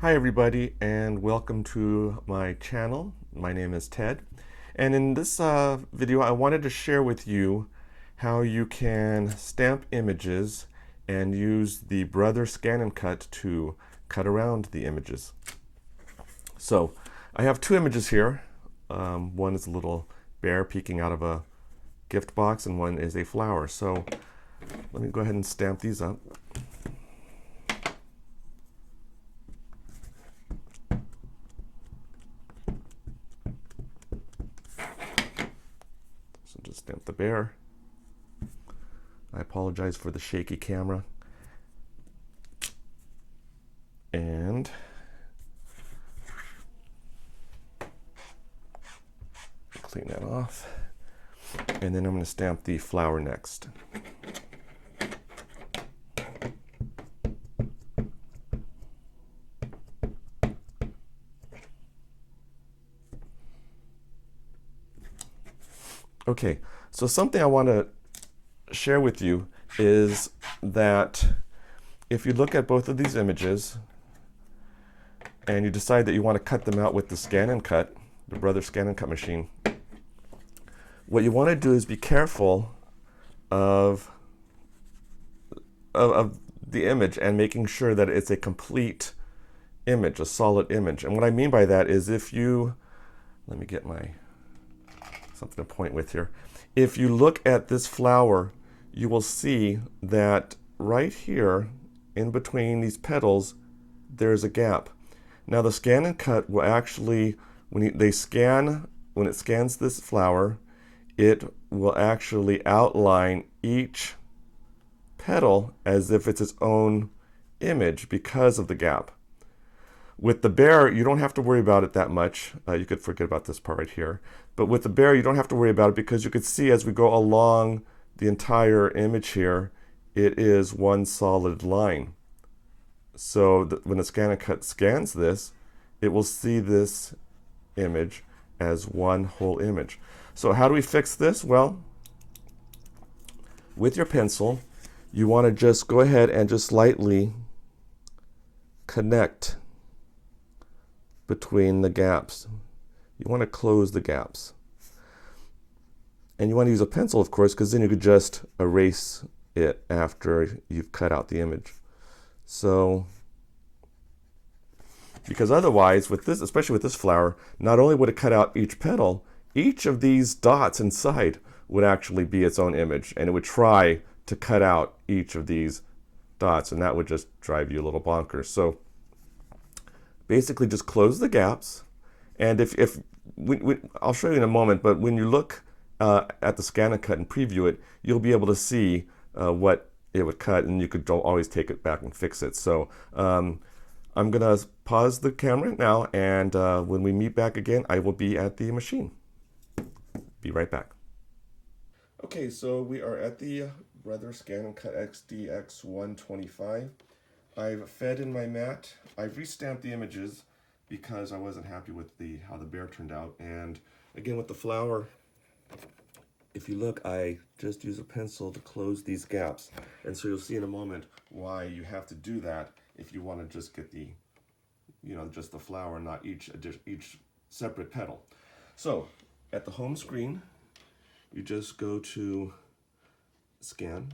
Hi everybody, and welcome to my channel. My name is Ted, and in this video I wanted to share with you how you can stamp images and use the Brother Scan and Cut to cut around the images. So I have two images here. One is a little bear peeking out of a gift box, and one is a flower. So let me go ahead and stamp these up. So just stamp the bear. I apologize for the shaky camera. And clean that off. And then I'm going to stamp the flower next. Okay, so something I want to share with you is that if you look at both of these images and you decide that you want to cut them out with the Scan and Cut, the Brother Scan and Cut machine, what you want to do is be careful of the image and making sure that it's a complete image, a solid image. And what I mean by that is if you, let me get my something to point with here. If you look at this flower, you will see that right here in between these petals there's a gap. Now the Scan and Cut will actually, when it scans this flower, it will actually outline each petal as if it's its own image because of the gap. With the bear, you don't have to worry about it that much. You could forget about this part right here. But with the bear, you don't have to worry about it because you could see as we go along the entire image here, it is one solid line. So when the Scan and Cut scans this, it will see this image as one whole image. So how do we fix this? Well, with your pencil, you want to just go ahead and just lightly connect between the gaps. You want to close the gaps. And you want to use a pencil, of course, because then you could just erase it after you've cut out the image. So, because otherwise, with this, especially with this flower, not only would it cut out each petal, each of these dots inside would actually be its own image, and it would try to cut out each of these dots, and that would just drive you a little bonkers. So basically just close the gaps, and I'll show you in a moment, but when you look at the Scan and Cut and preview it, you'll be able to see what it would cut, and you could always take it back and fix it. So I'm gonna pause the camera now, and when we meet back again, I will be at the machine. Be right back. Okay, so we are at the Brother Scan and Cut SDX125. I've fed in my mat. I've restamped the images because I wasn't happy with how the bear turned out. And again, with the flower, if you look, I just use a pencil to close these gaps. And so you'll see in a moment why you have to do that if you want to just get the, just the flower, not each separate petal. So at the home screen, you just go to Scan.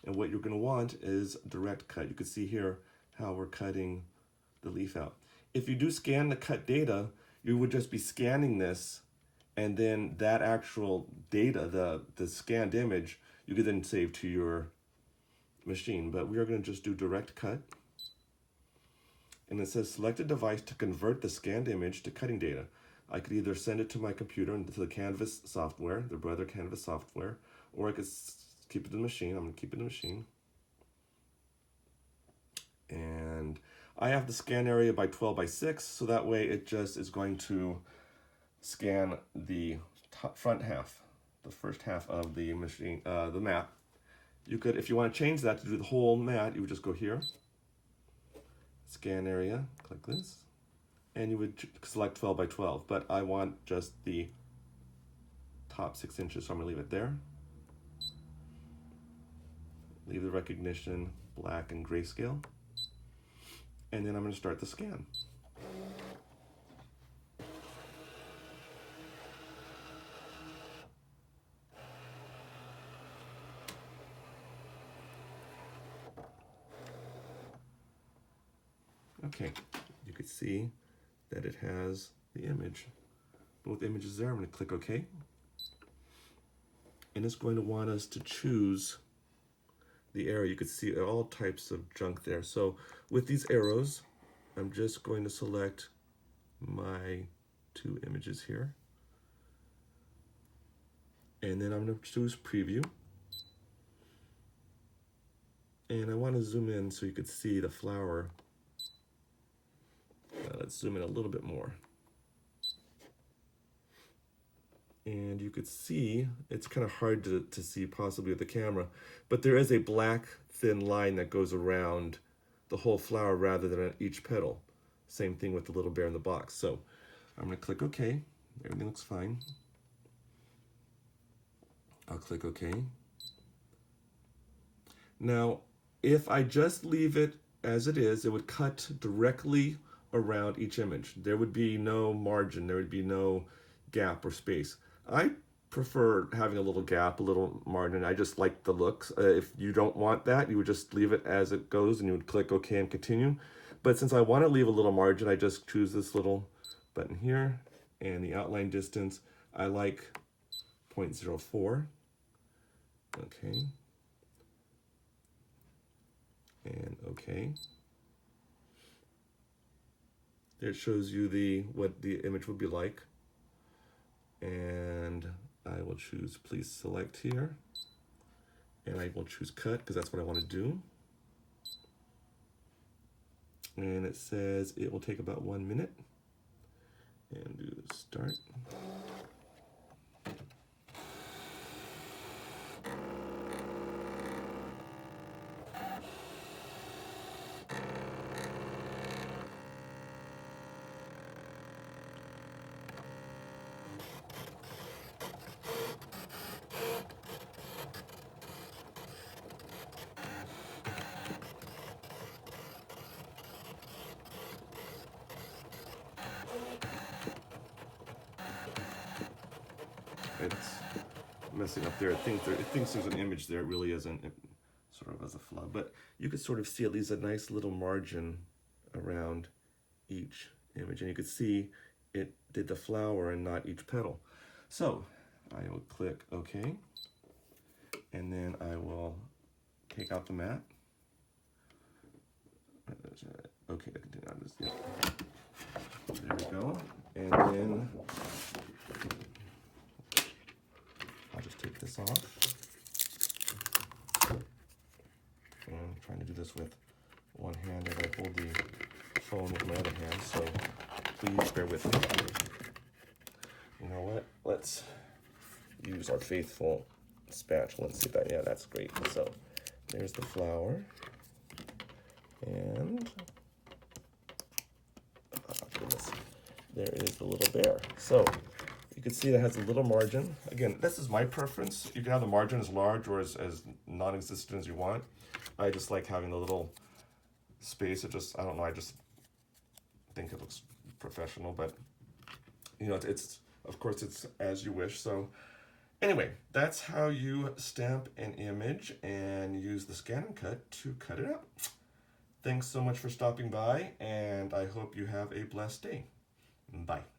And what you're going to want is direct cut. You can see here how we're cutting the leaf out. If you do scan the cut data, you would just be scanning this, and then that actual data, the scanned image, you could then save to your machine. But we are going to just do direct cut. And it says select a device to convert the scanned image to cutting data. I could either send it to my computer into the Canvas software, the Brother Canvas software, or I could keep it in the machine. I'm going to keep it in the machine. And I have the scan area by 12 by 6, so that way it just is going to scan the front half, the first half of the machine, the map. You could, if you want to change that to do the whole mat, you would just go here, scan area, click this, and you would select 12 by 12. But I want just the top 6 inches, so I'm going to leave it there. Leave the recognition black and grayscale. And then I'm going to start the scan. Okay, you can see that it has the image, both images there. I'm going to click OK. And it's going to want us to choose the arrow. You can see all types of junk there. So with these arrows, I'm just going to select my 2 images here. And then I'm going to choose preview. And I want to zoom in so you could see the flower. Let's zoom in a little bit more. And you could see, it's kind of hard to see possibly with the camera, but there is a black thin line that goes around the whole flower rather than at each petal. Same thing with the little bear in the box. So I'm going to click OK. Everything looks fine. I'll click OK. Now, if I just leave it as it is, it would cut directly around each image. There would be no margin, there would be no gap or space. I prefer having a little gap, a little margin. I just like the looks. If you don't want that, you would just leave it as it goes and you would click OK and continue. But since I want to leave a little margin, I just choose this little button here, and the outline distance, I like 0.04. Okay. And OK. There it shows you what the image would be like. And I will choose please select here. And I will choose cut because that's what I want to do. And it says it will take about 1 minute. And do start. It's messing up there. It thinks there's an image there. It really isn't. It sort of has a flaw. But you could sort of see at least a nice little margin around each image. And you could see it did the flower and not each petal. So I will click OK. And then I will take out the mat. Okay, continue on this. Yeah. There we go. And then I'll just take this off. And I'm trying to do this with one hand as I hold the phone with my other hand, so please bear with me. You know what? Let's use our faithful spatula and see that. Yeah, that's great. So there's the flower. And goodness, there is the little bear. So you can see that has a little margin. Again, this is my preference. You can have the margin as large or as non-existent as you want. I just like having the little space. I don't know, I just think it looks professional, but you know, it's of course it's as you wish. So anyway, that's how you stamp an image and use the scan and cut to cut it out. Thanks so much for stopping by, and I hope you have a blessed day. Bye.